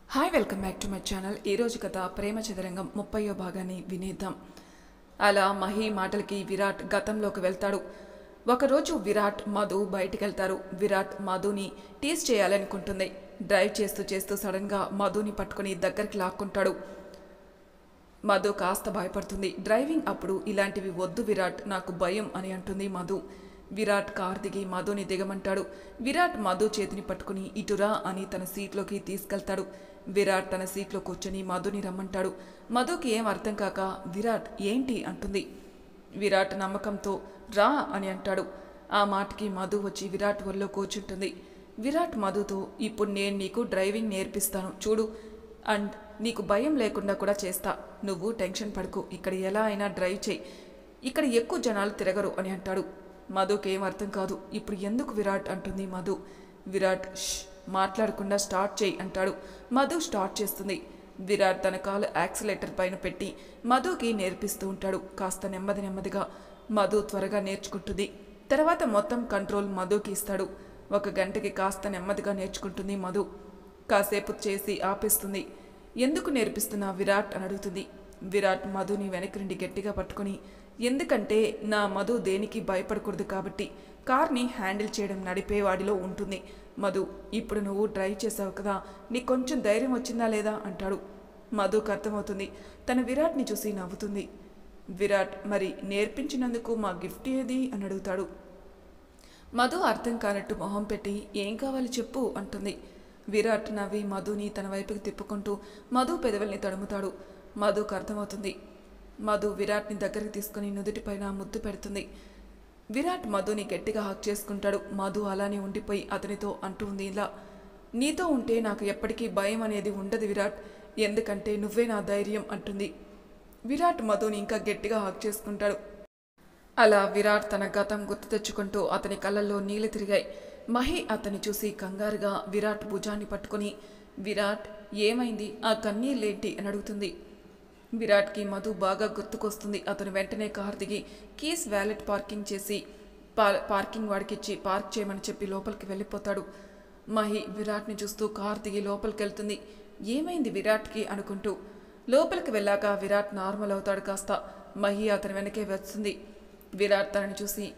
Hi welcome back to my channel. ఈరోజు కథ ప్రేమ చదరంగం 30వ భాగాన్ని వినేద్దాం. అలా మహి మాటలకి విరాట్ గతంలోకి వెళ్తాడు. ఒకరోజు విరాట్ మధు బయటికెళ్తారు. విరాట్ మధుని టీజ్ చేయాలనుకుంటుంది. డ్రైవ్ చేస్తూ చేస్తూ సడన్గా మధుని పట్టుకుని దగ్గరికి లాక్కుంటాడు. మధు కాస్త భయపడుతుంది. డ్రైవింగ్ అప్పుడు ఇలాంటివి వద్దు విరాట్, నాకు భయం అని అంటుంది మధు. విరాట్ కార్ దిగి మధుని దిగమంటాడు. విరాట్ మధు చేతిని పట్టుకుని ఇటురా అని తన సీట్లోకి తీసుకెళ్తాడు. విరాట్ తన సీట్లో కూర్చొని మధుని రమ్మంటాడు. మధుకి ఏం అర్థం కాక విరాట్ ఏంటి అంటుంది. విరాట్ నమ్మకంతో రా అని అంటాడు. ఆ మాటకి మధు వచ్చి విరాట్ ఒళ్ళో కూర్చుంటుంది. విరాట్ మధుతో ఇప్పుడు నేను నీకు డ్రైవింగ్ నేర్పిస్తాను చూడు, అండ్ నీకు భయం లేకుండా కూడా చేస్తా, నువ్వు టెన్షన్ పడుకు, ఇక్కడ ఎలా అయినా డ్రైవ్ చేయి, ఇక్కడ ఎక్కువ జనాలు తిరగరు అని అంటాడు. మధుకి ఏం అర్థం కాదు. ఇప్పుడు ఎందుకు విరాట్ అంటుంది మధు. విరాట్ మాట్లాడకుండా స్టార్ట్ చేయి అంటాడు. మధు స్టార్ట్ చేస్తుంది. విరాట్ తన కాలు యాక్సిలేటర్ పైన పెట్టి మధుకి నేర్పిస్తూ ఉంటాడు. కాస్త నెమ్మదిగా మధు త్వరగా నేర్చుకుంటుంది. తర్వాత మొత్తం కంట్రోల్ మధుకి ఇస్తాడు. 1 గంటకి కాస్త నెమ్మదిగా నేర్చుకుంటుంది మధు. కాసేపు చేసి ఆపేస్తుంది. ఎందుకు నేర్పిస్తున్నా విరాట్ అని అడుగుతుంది. విరాట్ మధుని వెనక్కి నుండి గట్టిగా పట్టుకొని, ఎందుకంటే నా మధు దేనికి భయపడకూడదు కాబట్టి, కార్ని హ్యాండిల్ చేయడం నడిపేవాడిలో ఉంటుంది. మధు, ఇప్పుడు నువ్వు డ్రైవ్ చేసావు కదా, నీకు కొంచెం ధైర్యం వచ్చిందా లేదా అంటాడు. మధుకు అర్థమవుతుంది. తన విరాట్ని చూసి నవ్వుతుంది. విరాట్, మరి నేర్పించినందుకు మా గిఫ్ట్ ఏది అని అడుగుతాడు. మధు అర్థం కానట్టు మొహం పెట్టి ఏం కావాలి చెప్పు అంటుంది. విరాట్ నవ్వి మధుని తన వైపుకి తిప్పుకుంటూ మధు పెదవుల్ని తడుముతాడు. మధుకు అర్థమవుతుంది. మధు విరాట్ని దగ్గరికి తీసుకుని నుదుటిపైన ముద్దు పెడుతుంది. విరాట్ మధుని గట్టిగా హక్ చేసుకుంటాడు. మధు అలానే ఉండిపోయి అతనితో అంటూ ఉంది ఇలా, నీతో ఉంటే నాకు ఎప్పటికీ భయం అనేది ఉండదు విరాట్, ఎందుకంటే నువ్వే నా ధైర్యం అంటుంది. విరాట్ మధుని ఇంకా గట్టిగా హక్ చేసుకుంటాడు. అలా విరాట్ తన గతం గుర్తు తెచ్చుకుంటూ అతని కళ్ళల్లో నీళ్లు తిరిగాయి. మహి అతన్ని చూసి కంగారుగా విరాట్ భుజాన్ని పట్టుకుని, విరాట్ ఏమైంది, ఆ కన్నీళ్ళేంటి అని అడుగుతుంది. విరాట్కి మధు బాగా గుర్తుకొస్తుంది. అతను వెంటనే కార్ దిగి కీస్ వ్యాలెట్ పార్కింగ్ చేసి పార్కింగ్ వాడికిచ్చి పార్క్ చేయమని చెప్పి లోపలికి వెళ్ళిపోతాడు. మహి విరాట్ని చూస్తూ కార్ దిగి లోపలికి వెళ్తుంది. ఏమైంది విరాట్కి అనుకుంటూ. లోపలికి వెళ్ళాక విరాట్ నార్మల్ అవుతాడు కాస్త. మహి అతని వెనకే వస్తుంది. విరాట్ తనని చూసి,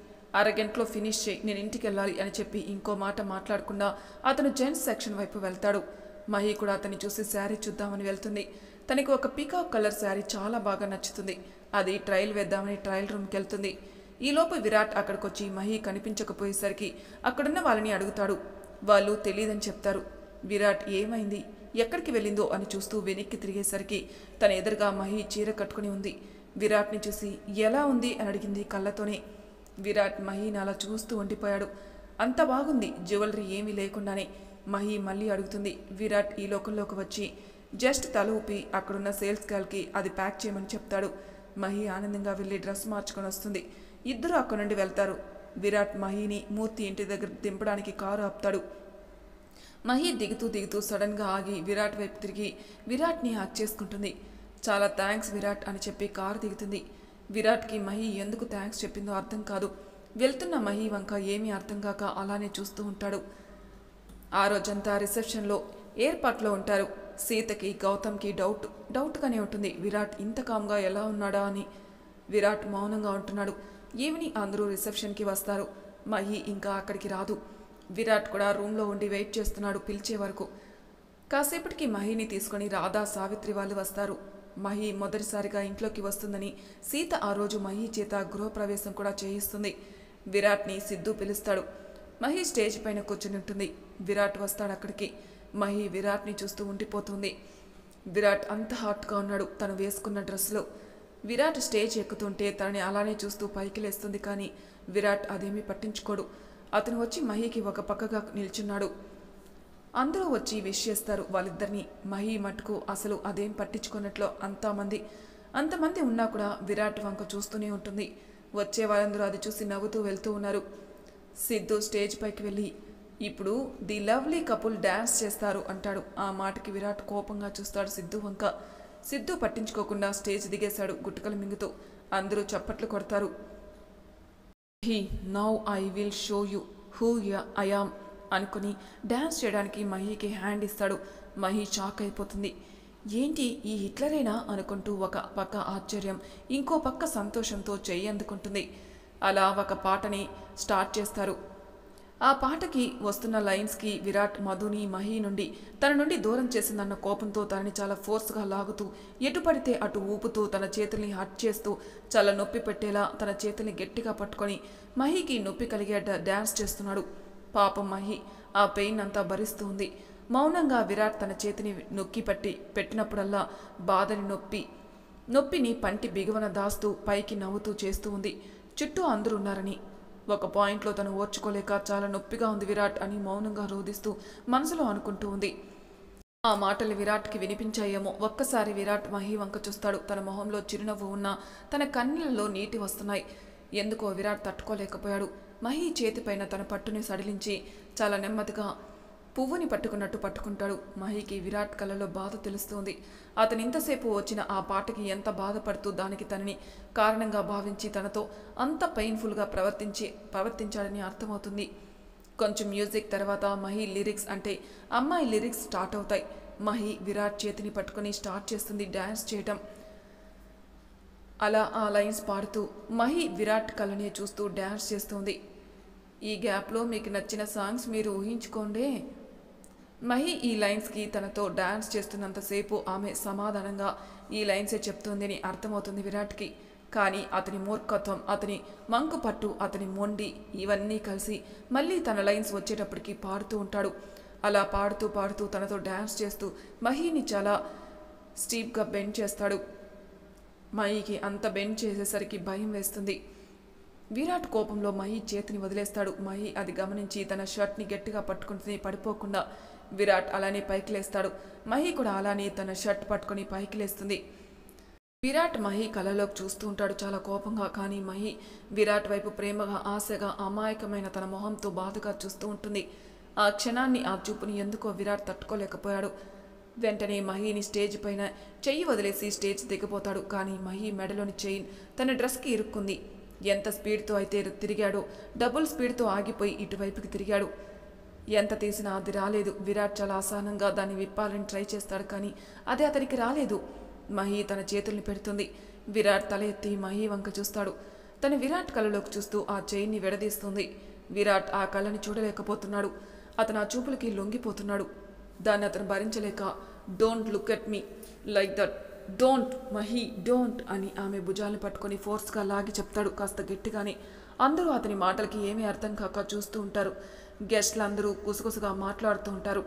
అరగంటలో ఫినిష్ చేయి, నేను ఇంటికి వెళ్ళాలి అని చెప్పి ఇంకో మాట మాట్లాడకుండా అతను జెంట్స్ సెక్షన్ వైపు వెళ్తాడు. మహి కూడా అతన్ని చూసి శారీ చూద్దామని వెళ్తుంది. తనకి ఒక పీకాక్ కలర్ శారీ చాలా బాగా నచ్చుతుంది. అది ట్రయల్ వేద్దామని ట్రయల్ రూమ్కి వెళ్తుంది. ఈలోపు విరాట్ అక్కడికి వచ్చి మహి కనిపించకపోయేసరికి అక్కడున్న వాళ్ళని అడుగుతాడు. వాళ్ళు తెలియదని చెప్తారు. విరాట్ ఏమైంది, ఎక్కడికి వెళ్ళిందో అని చూస్తూ వెనక్కి తిరిగేసరికి తన ఎదురుగా మహి చీర కట్టుకుని ఉంది. విరాట్ని చూసి ఎలా ఉంది అని అడిగింది కళ్ళతోనే. విరాట్ మహిని అలా చూస్తూ ఉండిపోయాడు. అంత బాగుంది, జ్యువెలరీ ఏమీ లేకుండానే. మహి మళ్ళీ అడుగుతుంది. విరాట్ ఈ లోకంలోకి వచ్చి జస్ట్ తల ఊపి అక్కడున్న సేల్స్ గర్ల్కి అది ప్యాక్ చేయమని చెప్తాడు. మహి ఆనందంగా వెళ్ళి డ్రెస్ మార్చుకొని వస్తుంది. ఇద్దరు అక్కడి నుండి వెళ్తారు. విరాట్ మహిని మూర్తి ఇంటి దగ్గర దింపడానికి కారు ఆపుతాడు. మహి దిగుతూ సడన్గా ఆగి విరాట్ వైపు తిరిగి విరాట్ని హక్ చేసుకుంటుంది. చాలా థ్యాంక్స్ విరాట్ అని చెప్పి కారు దిగుతుంది. విరాట్కి మహి ఎందుకు థ్యాంక్స్ చెప్పిందో అర్థం కాదు. వెళ్తున్న మహి వంక ఏమీ అర్థం కాక అలానే చూస్తూ ఉంటాడు. ఆ రోజంతా రిసెప్షన్లో ఏర్పాట్లో ఉంటారు. సీతకి గౌతమ్కి డౌట్గానే ఉంటుంది. విరాట్ ఇంత కామ్గా ఎలా ఉన్నాడా అని. విరాట్ మౌనంగా ఉంటున్నాడు. ఈవినింగ్ అందరూ రిసెప్షన్కి వస్తారు. మహి ఇంకా అక్కడికి రాదు. విరాట్ కూడా రూమ్లో ఉండి వెయిట్ చేస్తున్నాడు పిలిచే వరకు. కాసేపటికి మహిని తీసుకొని రాధా సావిత్రి వాళ్ళు వస్తారు. మహి మొదటిసారిగా ఇంట్లోకి వస్తుందని సీత ఆ రోజు మహి చేత గృహప్రవేశం కూడా చేయిస్తుంది. విరాట్ని సిద్ధు పిలుస్తాడు. మహి స్టేజ్ పైన కూర్చుని ఉంటుంది. విరాట్ వస్తాడు అక్కడికి. మహి విరాట్ని చూస్తూ ఉండిపోతుంది. విరాట్ అంత హాట్గా ఉన్నాడు తను వేసుకున్న డ్రెస్లో. విరాట్ స్టేజ్ ఎక్కుతుంటే తనని అలానే చూస్తూ పైకి లేస్తుంది. కానీ విరాట్ అదేమీ పట్టించుకోడు. అతను వచ్చి మహికి ఒక పక్కగా నిల్చున్నాడు. అందరూ వచ్చి విష్ చేస్తారు వాళ్ళిద్దరిని. మహి మటుకు అసలు అదేం పట్టించుకున్నట్లు అంతమంది ఉన్నా కూడా విరాట్ వంక చూస్తూనే ఉంటుంది. వచ్చే వాళ్ళందరూ అది చూసి నవ్వుతూ వెళ్తూ ఉన్నారు. సిద్ధు స్టేజ్ పైకి వెళ్ళి, ఇప్పుడు ది లవ్లీ కపుల్ డ్యాన్స్ చేస్తారు అంటాడు. ఆ మాటకి విరాట్ కోపంగా చూస్తాడు సిద్ధు వంక. సిద్ధు పట్టించుకోకుండా స్టేజ్ దిగేశాడు గుట్టకలు మింగుతూ. అందరూ చప్పట్లు కొడతారు. Now I will show you who I am అనుకుని డ్యాన్స్ చేయడానికి మహికి హ్యాండ్ ఇస్తాడు. మహి షాక్ అయిపోతుంది. ఏంటి ఈ హిట్లరేనా అనుకుంటూ ఒక పక్క ఆశ్చర్యం, ఇంకో పక్క సంతోషంతో చెయ్యి అందుకుంటుంది. అలా ఒక పాటని స్టార్ట్ చేస్తారు. ఆ పాటకి వస్తున్న లైన్స్కి విరాట్ మధుని మహి నుండి తన నుండి దూరం చేసిందన్న కోపంతో తనని చాలా ఫోర్స్గా లాగుతూ ఎటు పడితే అటు ఊపుతూ తన చేతుల్ని హట్ చేస్తూ చాలా నొప్పి పెట్టేలా తన చేతుల్ని గట్టిగా పట్టుకొని మహికి నొప్పి కలిగేట డ్యాన్స్ చేస్తున్నాడు. పాపం మహి ఆ పెయిన్ అంతా భరిస్తూ ఉంది. మౌనంగా విరాట్ తన చేతిని నొక్కి పెట్టినప్పుడల్లా బాధని నొప్పిని పంటి బిగువన దాస్తూ పైకి నవ్వుతూ చేస్తూ ఉంది. చుట్టూ అందరూ ఉన్నారని. ఒక పాయింట్లో తను ఓర్చుకోలేక చాలా నొప్పిగా ఉంది విరాట్ అని మౌనంగా రోధిస్తూ మనసులో అనుకుంటూ ఉంది. ఆ మాటలు విరాట్కి వినిపించాయేమో. ఒక్కసారి విరాట్ మహి వంక చూస్తాడు. తన మొహంలో చిరునవ్వు ఉన్నా తన కన్నీళ్లలో నీటి వస్తున్నాయి. ఎందుకో విరాట్ తట్టుకోలేకపోయాడు. మహి చేతిపైన తన పట్టుని సడిలించి చాలా నెమ్మదిగా పువ్వుని పట్టుకున్నట్టు పట్టుకుంటాడు. మహికి విరాట్ కళ్ళలో బాధ తెలుస్తుంది. అతను ఇంతసేపు వచ్చిన ఆ పాటకి ఎంత బాధపడుతూ దానికి తనని కారణంగా భావించి తనతో అంత పెయిన్ఫుల్గా ప్రవర్తించాడని అర్థమవుతుంది. కొంచెం మ్యూజిక్ తర్వాత మహి లిరిక్స్ అంటే అమ్మాయి లిరిక్స్ స్టార్ట్ అవుతాయి. మహి విరాట్ చేతిని పట్టుకొని స్టార్ట్ చేస్తుంది డ్యాన్స్ చేయటం. అలా ఆ లైన్స్ పాడుతూ మహి విరాట్ కళ్ళనే చూస్తూ డ్యాన్స్ చేస్తుంది. ఈ గ్యాప్లో మీకు నచ్చిన సాంగ్స్ మీరు ఊహించుకోండి. మహి ఈ లైన్స్కి తనతో డాన్స్ చేస్తున్నంతసేపు ఆమె సమాధానంగా ఈ లైన్సే చెప్తుందని అర్థమవుతుంది విరాట్కి. కానీ అతని మూర్ఖత్వం, అతని మంకు పట్టు, అతని మొండి ఇవన్నీ కలిసి మళ్ళీ తన లైన్స్ వచ్చేటప్పటికి పాడుతూ ఉంటాడు. అలా పాడుతూ పాడుతూ తనతో డాన్స్ చేస్తూ మహిని చాలా స్టీప్గా బెండ్ చేస్తాడు. మహికి అంత బెండ్ చేసేసరికి భయం వేస్తుంది. విరాట్ కోపంలో మహి చేతిని వదిలేస్తాడు. మహి అది గమనించి తన షర్ట్ని గట్టిగా పట్టుకుంటుంది పడిపోకుండా. విరాట్ అలానే పైకి లేస్తాడు. మహి కూడా అలానే తన షర్ట్ పట్టుకొని పైకి లేస్తుంది. విరాట్ మహి కళ్ళలోకి చూస్తూ ఉంటాడు చాలా కోపంగా. కానీ మహి విరాట్ వైపు ప్రేమగా, ఆశగా, అమాయకమైన తన మొహంతో బాధగా చూస్తూ ఉంటుంది. ఆ క్షణాన్ని, ఆ చూపుని ఎందుకో విరాట్ తట్టుకోలేకపోయాడు. వెంటనే మహిని స్టేజ్ పైన చెయ్యి వదిలేసి స్టేజ్ దిగిపోతాడు. కానీ మహి మెడలోని చైన్ తన డ్రెస్కి ఇరుక్కుంది. ఎంత స్పీడ్తో అయితే తిరిగాడో డబుల్ స్పీడ్తో ఆగిపోయి ఇటువైపుకి తిరిగాడు. ఎంత తీసినా అది రాలేదు. విరాట్ చాలా అసహనంగా దాన్ని విప్పాలని ట్రై చేస్తాడు. కానీ అది అతనికి రాలేదు. మహి తన చేతుల్ని పెడుతుంది. విరాట్ తల ఎత్తి మహి వంక చూస్తాడు. తను విరాట్ కళ్ళలోకి చూస్తూ ఆ చైన్ని విడదీస్తుంది. విరాట్ ఆ కళ్ళని చూడలేకపోతున్నాడు. అతను ఆ చూపులకి లొంగిపోతున్నాడు. దాన్ని అతను భరించలేక don't look at me like that, don't Mahi don't అని ఆమె భుజాలను పట్టుకొని ఫోర్స్గా లాగి చెప్తాడు కాస్త గట్టిగానే. అందరూ అతని మాటలకి ఏమీ అర్థం కాక చూస్తూ ఉంటారు. గెస్ట్లు అందరూ కుసకుసగా మాట్లాడుతూ ఉంటారు.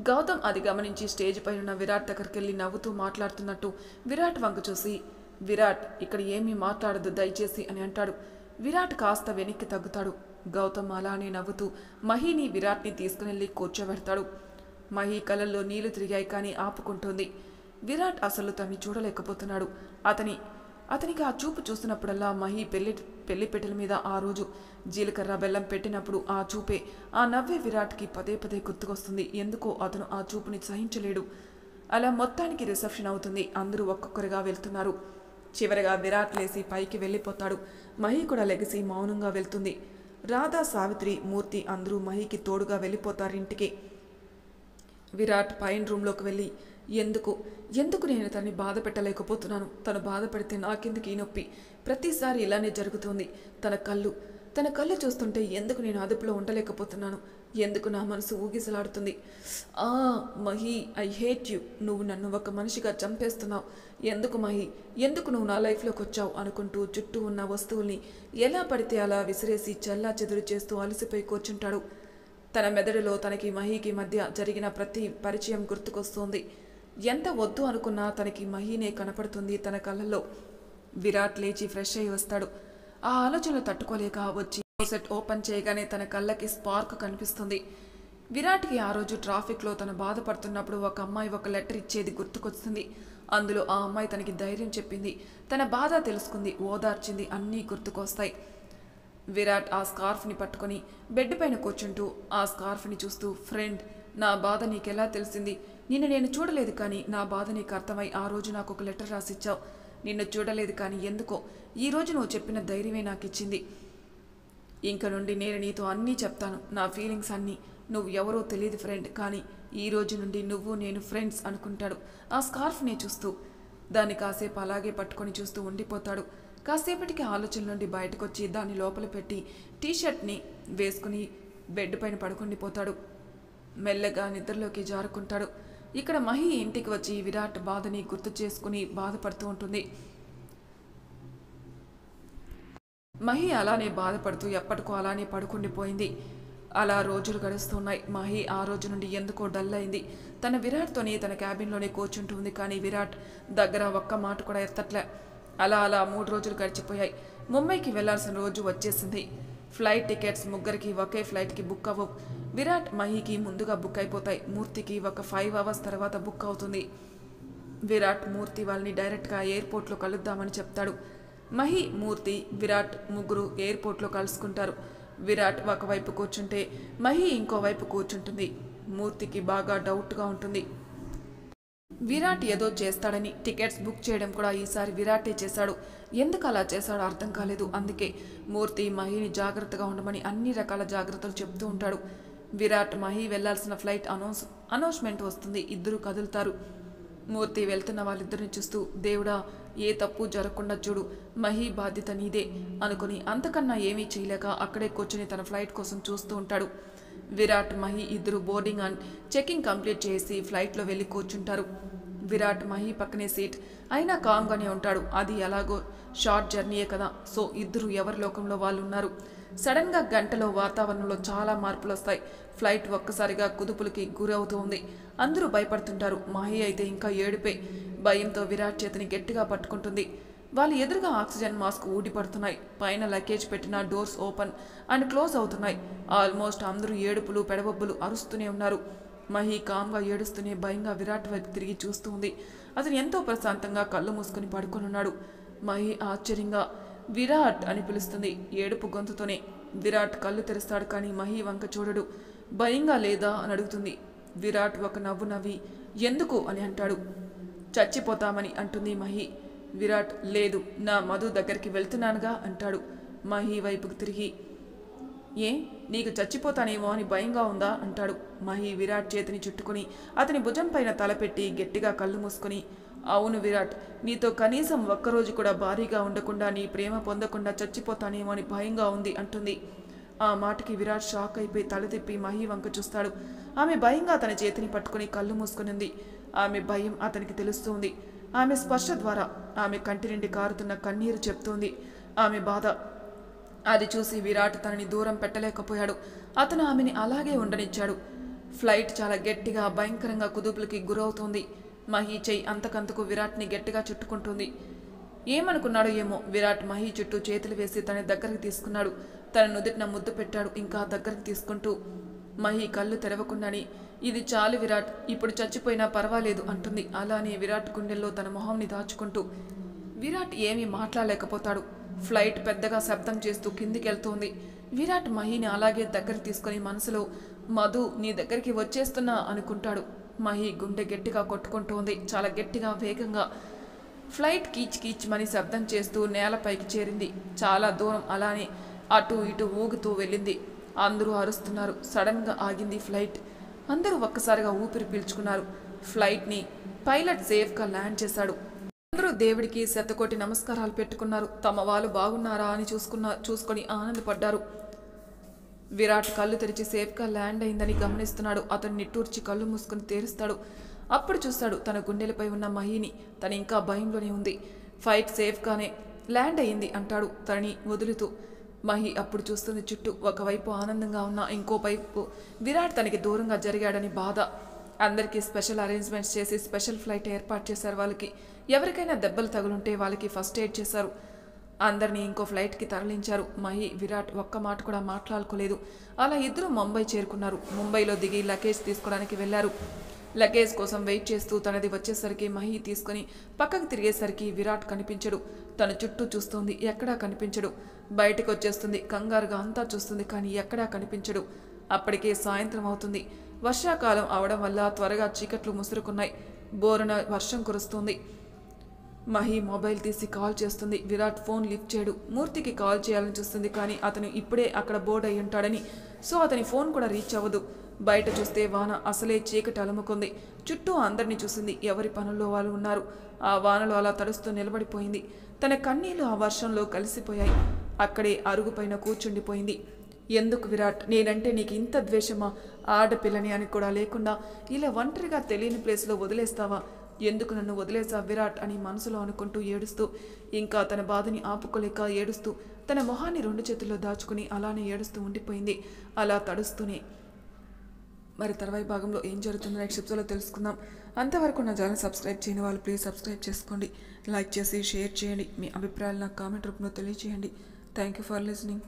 గౌతమ్ అది గమనించి స్టేజ్ పైన ఉన్న విరాట్ దగ్గరికి వెళ్ళి నవ్వుతూ మాట్లాడుతున్నట్టు విరాట్ వంక చూసి, విరాట్ ఇక్కడ ఏమీ మాట్లాడదు దయచేసి అని అంటాడు. విరాట్ కాస్త వెనక్కి తగ్గుతాడు. గౌతమ్ అలానే నవ్వుతూ మహిని విరాట్ని తీసుకుని కూర్చోబెడతాడు. మహి కళ్ళల్లో నీళ్లు తిరిగాయి కానీ ఆపుకుంటుంది. విరాట్ అసలు తన్ని చూడలేకపోతున్నాడు. అతనికి ఆ చూపు చూస్తున్నప్పుడల్లా మహి పెళ్లిపెట్టెల మీద ఆ రోజు జీలకర్ర బెల్లం పెట్టినప్పుడు ఆ చూపే, ఆ నవ్వే విరాట్కి పదే పదే గుర్తుకొస్తుంది. ఎందుకో అతను ఆ చూపుని సహించలేడు. అలా మొత్తానికి రిసెప్షన్ అవుతుంది. అందరూ ఒక్కొక్కరిగా వెళ్తున్నారు. చివరిగా విరాట్ లేచి పైకి వెళ్ళిపోతాడు. మహి కూడా లెగిసి మౌనంగా వెళ్తుంది. రాధా, సావిత్రి, మూర్తి అందరూ మహికి తోడుగా వెళ్ళిపోతారు ఇంటికి. విరాట్ పైన రూమ్లోకి వెళ్ళి ఎందుకు నేను తనని బాధ పెట్టలేకపోతున్నాను? తను బాధ పెడితే నాకెందుకు ఈ నొప్పి? ప్రతిసారి ఇలానే జరుగుతుంది. తన కళ్ళు చూస్తుంటే ఎందుకు నేను అదుపులో ఉండలేకపోతున్నాను? ఎందుకు నా మనసు ఊగిసలాడుతుంది? Mahi, I hate you. నువ్వు నన్ను ఒక మనిషిగా చంపేస్తున్నావు. ఎందుకు మహి, ఎందుకు నువ్వు నా లైఫ్లోకి వచ్చావు అనుకుంటూ చుట్టూ ఉన్న వస్తువుల్ని ఎలా పడితే అలా విసిరేసి చెల్లా చెదురు చేస్తూ అలసిపోయి కూర్చుంటాడు. తన మెదడులో తనకి మహికి మధ్య జరిగిన ప్రతి పరిచయం గుర్తుకొస్తోంది. ఎంత వద్దు అనుకున్నా తనకి మహినే కనపడుతుంది తన కళ్ళల్లో. విరాట్ లేచి ఫ్రెష్ అయి వస్తాడు. ఆ ఆలోచనలు తట్టుకోలేక వచ్చి సెట్ ఓపెన్ చేయగానే తన కళ్ళకి స్పార్క్ కనిపిస్తుంది. విరాట్కి ఆ రోజు ట్రాఫిక్లో తను బాధపడుతున్నప్పుడు ఒక అమ్మాయి ఒక లెటర్ ఇచ్చేది గుర్తుకొస్తుంది. అందులో ఆ అమ్మాయి తనకి ధైర్యం చెప్పింది, తన బాధ తెలుసుకుంది, ఓదార్చింది, అన్నీ గుర్తుకొస్తాయి. విరాట్ ఆ స్కార్ఫ్ని పట్టుకొని బెడ్ పైన కూర్చుంటూ ఆ స్కార్ఫ్ని చూస్తూ, ఫ్రెండ్, నా బాధ నీకెలా తెలిసింది? నిన్ను నేను చూడలేదు కానీ నా బాధ నీకు అర్థమై ఆ రోజు నాకు ఒక లెటర్ రాసిచ్చావు. నిన్ను చూడలేదు కానీ ఎందుకో ఈరోజు నువ్వు చెప్పిన ధైర్యమే నాకు ఇచ్చింది. ఇంక నుండి నేను నీతో అన్నీ చెప్తాను, నా ఫీలింగ్స్ అన్నీ. నువ్వు ఎవరో తెలియదు ఫ్రెండ్, కానీ ఈ రోజు నుండి నువ్వు నేను ఫ్రెండ్స్ అనుకుంటాడు ఆ స్కార్ఫ్ని చూస్తూ. దాన్ని కాసేపు అలాగే పట్టుకొని చూస్తూ ఉండిపోతాడు. కాసేపటికి ఆలోచన నుండి బయటకొచ్చి దాన్ని లోపల పెట్టి టీషర్ట్ని వేసుకుని బెడ్ పైన పడుకుండిపోతాడు. మెల్లగా నిద్రలోకి జారుకుంటాడు. ఇక్కడ మహి ఇంటికి వచ్చి విరాట్ బాధని గుర్తు చేసుకుని బాధపడుతూ ఉంటుంది. మహి అలానే బాధపడుతూ ఎప్పటికో అలానే పడుకుండిపోయింది. అలా రోజులు గడుస్తున్నాయి. మహి ఆ రోజు నుండి ఎందుకో డల్ అయింది. తన విరాట్తోనే తన క్యాబిన్లోనే కూర్చుంటుంది. కానీ విరాట్ దగ్గర ఒక్క మాట కూడా ఎత్తట్లే. అలా 3 రోజులు గడిచిపోయాయి. ముంబైకి వెళ్లాల్సిన రోజు వచ్చేసింది. ఫ్లైట్ టికెట్స్ ముగ్గురికి ఒకే ఫ్లైట్కి బుక్ అవ్వవు. విరాట్ మహికి ముందుగా బుక్ అయిపోతాయి. మూర్తికి ఒక 5 అవర్స్ తర్వాత బుక్ అవుతుంది. విరాట్ మూర్తి వాళ్ళని డైరెక్ట్గా ఎయిర్పోర్ట్లో కలుద్దామని చెప్తాడు. మహి, మూర్తి, విరాట్ ముగ్గురు ఎయిర్పోర్ట్లో కలుసుకుంటారు. విరాట్ ఒకవైపు కూర్చుంటే మహి ఇంకోవైపు కూర్చుంటుంది. మూర్తికి బాగా డౌట్గా ఉంటుంది. విరాట్ ఏదో చేస్తాడని టికెట్స్ బుక్ చేయడం కూడా ఈసారి విరాటే చేశాడు. ఎందుకు అలా చేశాడో అర్థం కాలేదు. అందుకే మూర్తి మహిని జాగ్రత్తగా ఉండమని అన్ని రకాల జాగ్రత్తలు చెప్తూ ఉంటాడు. విరాట్ మహి వెళ్లాల్సిన ఫ్లైట్ అనౌన్స్మెంట్ వస్తుంది. ఇద్దరు కదులుతారు. మూర్తి వెళ్తున్న వాళ్ళిద్దరిని చూస్తూ, దేవుడా ఏ తప్పు జరగకుండా చూడు, మహి బాధ్యత నీదే అనుకుని అంతకన్నా ఏమీ చేయలేక అక్కడే కూర్చొని తన ఫ్లైట్ కోసం చూస్తూ ఉంటాడు. విరాట్ మహి ఇద్దరు బోర్డింగ్ అండ్ చెకింగ్ కంప్లీట్ చేసి ఫ్లైట్లో వెళ్ళి కూర్చుంటారు. విరాట్ మహి పక్కనే సీట్ అయినా కామ్గానే ఉంటాడు. అది ఎలాగో షార్ట్ జర్నీయే కదా, సో ఇద్దరు ఎవరి లోకంలో వాళ్ళు ఉన్నారు. సడన్గా గంటలో వాతావరణంలో చాలా మార్పులు వస్తాయి. ఫ్లైట్ ఒక్కసారిగా కుదుపులకి గురవుతూ ఉంది. అందరూ భయపడుతుంటారు. మహి అయితే ఇంకా ఏడుపే. భయంతో విరాట్ చేతిని గట్టిగా పట్టుకుంటుంది. వాళ్ళ ఎదురుగా ఆక్సిజన్ మాస్క్ ఊడిపడుతున్నాయి. పైన లగేజ్ పెట్టిన డోర్స్ ఓపెన్ అండ్ క్లోజ్ అవుతున్నాయి. ఆల్మోస్ట్ అందరూ ఏడుపులు పెడబొబ్బులు అరుస్తూనే ఉన్నారు. మహి కామ్గా ఏడుస్తూనే భయంగా విరాట్ వైపు తిరిగి చూస్తూ ఉంది. అతను ఎంతో ప్రశాంతంగా కళ్ళు మూసుకుని పడుకొనున్నాడు. మహి ఆశ్చర్యంగా విరాట్ అని పిలుస్తుంది ఏడుపు గొంతుతోనే. విరాట్ కళ్ళు తెరుస్తాడు. కానీ మహి వంక చూడడు. భయంగా లేదా అని అడుగుతుంది. విరాట్ ఒక నవ్వు నవ్వి ఎందుకు అని అంటాడు. చచ్చిపోతామని అంటుంది మహి. విరాట్ లేదు, నా మధు దగ్గరికి వెళ్తున్నానుగా అంటాడు. మహి వైపుకు తిరిగి ఏ నీకు చచ్చిపోతానేమో అని భయంగా ఉందా అంటాడు. మహి విరాట్ చేతిని చుట్టుకుని అతని భుజం పైన తలపెట్టి గట్టిగా కళ్ళు మూసుకొని, అవును విరాట్, నీతో కనీసం ఒక్కరోజు కూడా భారీగా ఉండకుండా నీ ప్రేమ పొందకుండా చచ్చిపోతానేమో అని భయంగా ఉంది అంటుంది. ఆ మాటకి విరాట్ షాక్ అయిపోయి తల తిప్పి మహి వంక చూస్తాడు. ఆమె భయంగా తన చేతిని పట్టుకుని కళ్ళు మూసుకునింది. ఆమె భయం అతనికి తెలుస్తుంది. ఆమె స్పర్శ ద్వారా ఆమె కంటి నుండి కారుతున్న కన్నీరు చెప్తోంది ఆమె బాధ. అది చూసి విరాట్ తనని దూరం పెట్టలేకపోయాడు. అతను ఆమెని అలాగే ఉండనిచ్చాడు. ఫ్లైట్ చాలా గట్టిగా భయంకరంగా కుదుపులకి గురవుతోంది. మహి చెయ్యి అంతకంతకు విరాట్ని గట్టిగా చుట్టుకుంటుంది. ఏమనుకున్నాడో ఏమో, విరాట్ మహి చుట్టూ చేతులు వేసి తన దగ్గరికి తీసుకున్నాడు. తన నుదిటిన ముద్దు పెట్టాడు. ఇంకా దగ్గరికి తీసుకుంటూ, మహి కళ్ళు తెరవకుండాని ఇది చాలు విరాట్, ఇప్పుడు చచ్చిపోయినా పర్వాలేదు అంటుంది. అలానే విరాట్ గుండెల్లో తన మొహంని దాచుకుంటూ. విరాట్ ఏమీ మాట్లాడలేకపోతాడు. ఫ్లైట్ పెద్దగా శబ్దం చేస్తూ కిందికెళ్తోంది. విరాట్ మహిని అలాగే దగ్గరికి తీసుకొని మనసులో మధు నీ దగ్గరికి వచ్చేస్తున్నా అనుకుంటాడు. మహి గుండె గట్టిగా కొట్టుకుంటోంది, చాలా గట్టిగా వేగంగా. ఫ్లైట్ కీచ్ కీచ్ మని శబ్దం చేస్తూ నేలపైకి చేరింది. చాలా దూరం అలానే అటు ఇటు ఊగుతూ వెళ్ళింది. అందరూ అరుస్తున్నారు. సడన్గా ఆగింది ఫ్లైట్. అందరూ ఒక్కసారిగా ఊపిరి పీల్చుకున్నారు. ఫ్లైట్ని పైలట్ సేఫ్గా ల్యాండ్ చేశాడు. అందరూ దేవుడికి శతకోటి నమస్కారాలు పెట్టుకున్నారు. తమ వాళ్ళు బాగున్నారా అని చూసుకొని ఆనందపడ్డారు. విరాట్ కళ్ళు తెరిచి సేఫ్గా ల్యాండ్ అయిందని గమనిస్తున్నాడు. అతను నిట్టూర్చి కళ్ళు మూసుకుని తెరుస్తాడు. అప్పుడు చూస్తాడు తన గుండెలపై ఉన్న మహిని. తను ఇంకా భయంలోనే ఉంది. ఫ్లైట్ సేఫ్గానే ల్యాండ్ అయ్యింది అంటాడు తనని వదులుతూ. మహి అప్పుడు చూస్తుంది చుట్టూ. ఒకవైపు ఆనందంగా ఉన్న ఇంకోవైపు విరాట్ తనకి దూరంగా జరిగాడని బాధ. అందరికీ స్పెషల్ అరేంజ్మెంట్స్ చేసి స్పెషల్ ఫ్లైట్ ఏర్పాటు చేశారు. వాళ్ళకి ఎవరికైనా దెబ్బలు తగులుంటే వాళ్ళకి ఫస్ట్ ఎయిడ్ చేశారు. అందరినీ ఇంకో ఫ్లైట్కి తరలించారు. మహి విరాట్ ఒక్క మాట కూడా మాట్లాడుకోలేదు. అలా ఇద్దరు ముంబై చేరుకున్నారు. ముంబైలో దిగి లగేజ్ తీసుకోవడానికి వెళ్లారు. లగేజ్ కోసం వెయిట్ చేస్తూ తనది వచ్చేసరికి మహి తీసుకుని పక్కకు తిరిగేసరికి విరాట్ కనిపించడు. తన చుట్టూ చూస్తుంది, ఎక్కడా కనిపించడు. బయటకు వచ్చేస్తుంది, కంగారుగా అంతా చూస్తుంది, కానీ ఎక్కడా కనిపించడు. అప్పటికే సాయంత్రం అవుతుంది. వర్షాకాలం అవడం వల్ల త్వరగా చీకట్లు ముసురుకున్నాయి. బోరున వర్షం కురుస్తుంది. మహి మొబైల్ తీసి కాల్ చేస్తుంది. విరాట్ ఫోన్ లిఫ్ట్ చేయడు. మూర్తికి కాల్ చేయాలని చూస్తుంది, కానీ అతను ఇప్పుడే అక్కడ బోర్డ్ అయి ఉంటాడని, సో అతని ఫోన్ కూడా రీచ్ అవ్వదు. బయట చూస్తే వాన అసలే చీకటి అలుముకుంది. చుట్టూ అందరినీ చూసింది. ఎవరి పనుల్లో వాళ్ళు ఉన్నారు. ఆ వానలో అలా తడుస్తూ నిలబడిపోయింది. తన కన్నీళ్లు ఆ వర్షంలో కలిసిపోయాయి. అక్కడే అరుగుపైన కూర్చుండిపోయింది. ఎందుకు విరాట్, నేనంటే నీకు ఇంత ద్వేషమా? ఆడపిల్లని అని కూడా లేకుండా ఇలా ఒంటరిగా తెలియని ప్లేస్లో వదిలేస్తావా? ఎందుకు నన్ను వదిలేసా విరాట్ అని మనసులో అనుకుంటూ ఏడుస్తూ, ఇంకా తన బాధని ఆపుకోలేక ఏడుస్తూ తన మొహాన్ని 2 చేతుల్లో దాచుకుని అలానే ఏడుస్తూ ఉండిపోయింది. అలా తడుస్తూనే. మరి తర్వాయి భాగంలో ఏం జరుగుతుందో నెక్స్ట్ ఎపిసోడ్లో తెలుసుకుందాం. అంతవరకు నా ఛానల్ సబ్స్క్రైబ్ చేయని వాళ్ళు ప్లీజ్ సబ్స్క్రైబ్ చేసుకోండి. లైక్ చేసి షేర్ చేయండి. మీ అభిప్రాయాలు నాకు కామెంట్ రూపంలో తెలియజేయండి. Thank you for listening.